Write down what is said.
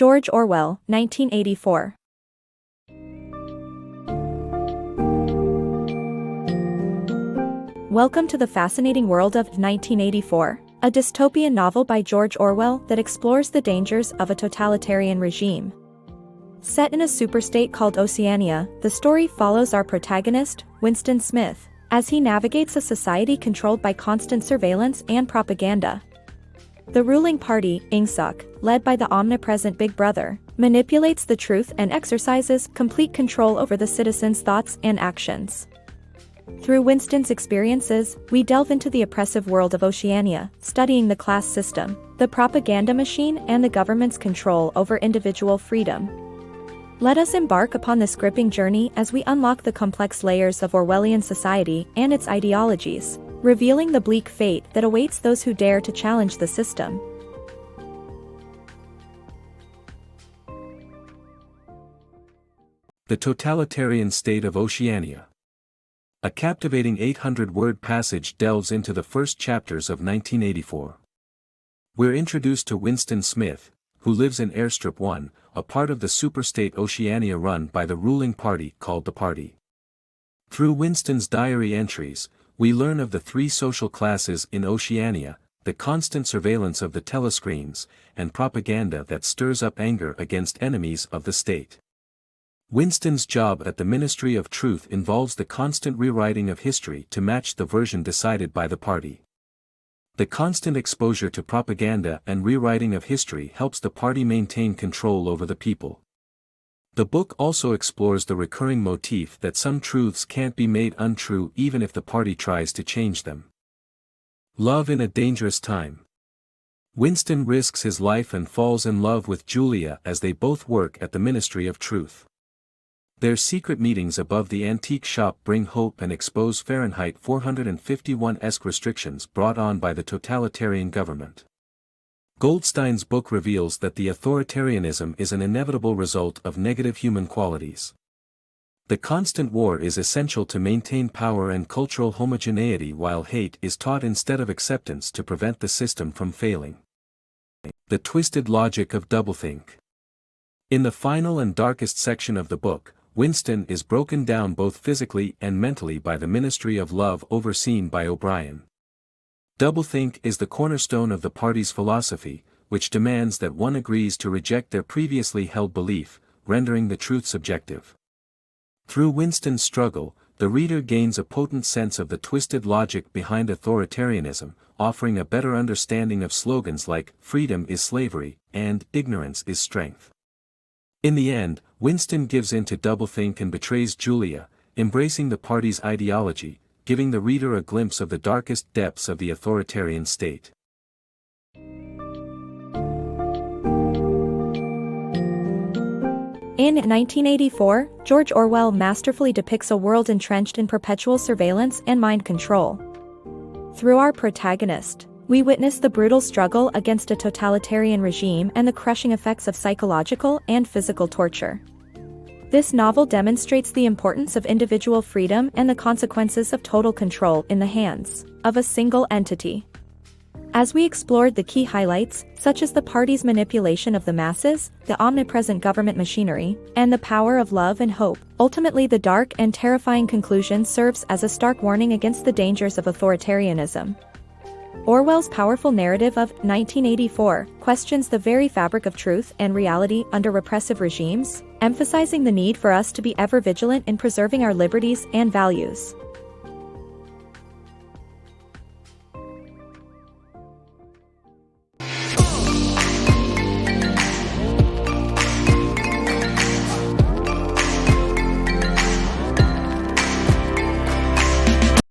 George Orwell, 1984. Welcome to the fascinating world of 1984, a dystopian novel by George Orwell that explores the dangers of a totalitarian regime. Set in a superstate called Oceania, the story follows our protagonist, Winston Smith, as he navigates a society controlled by constant surveillance and propaganda. The ruling party, IngSuck, led by the omnipresent Big Brother, manipulates the truth and exercises complete control over the citizens' thoughts and actions. Through Winston's experiences, we delve into the oppressive world of Oceania, studying the class system, the propaganda machine, and the government's control over individual freedom. Let us embark upon this gripping journey as we unlock the complex layers of Orwellian society and its ideologies, revealing the bleak fate that awaits those who dare to challenge the system. The Totalitarian State of Oceania. A captivating 800-word passage delves into the first chapters of 1984. We're introduced to Winston Smith, who lives in Airstrip 1, a part of the superstate Oceania run by the ruling party called the Party. Through Winston's diary entries, we learn of the three social classes in Oceania, the constant surveillance of the telescreens, and propaganda that stirs up anger against enemies of the state. Winston's job at the Ministry of Truth involves the constant rewriting of history to match the version decided by the party. The constant exposure to propaganda and rewriting of history helps the party maintain control over the people. The book also explores the recurring motif that some truths can't be made untrue even if the party tries to change them. Love in a dangerous time. Winston risks his life and falls in love with Julia as they both work at the Ministry of Truth. Their secret meetings above the antique shop bring hope and expose Fahrenheit 451-esque restrictions brought on by the totalitarian government. Goldstein's book reveals that the authoritarianism is an inevitable result of negative human qualities. The constant war is essential to maintain power and cultural homogeneity, while hate is taught instead of acceptance to prevent the system from failing. The twisted logic of doublethink. In the final and darkest section of the book, Winston is broken down both physically and mentally by the Ministry of Love overseen by O'Brien. Doublethink is the cornerstone of the party's philosophy, which demands that one agrees to reject their previously held belief, rendering the truth subjective. Through Winston's struggle, the reader gains a potent sense of the twisted logic behind authoritarianism, offering a better understanding of slogans like "freedom is slavery" and "ignorance is strength." In the end, Winston gives in to doublethink and betrays Julia, embracing the party's ideology, giving the reader a glimpse of the darkest depths of the authoritarian state. In 1984, George Orwell masterfully depicts a world entrenched in perpetual surveillance and mind control. Through our protagonist, we witness the brutal struggle against a totalitarian regime and the crushing effects of psychological and physical torture. This novel demonstrates the importance of individual freedom and the consequences of total control in the hands of a single entity. As we explored the key highlights, such as the party's manipulation of the masses, the omnipresent government machinery, and the power of love and hope, ultimately the dark and terrifying conclusion serves as a stark warning against the dangers of authoritarianism. Orwell's powerful narrative of 1984 questions the very fabric of truth and reality under repressive regimes, emphasizing the need for us to be ever vigilant in preserving our liberties and values.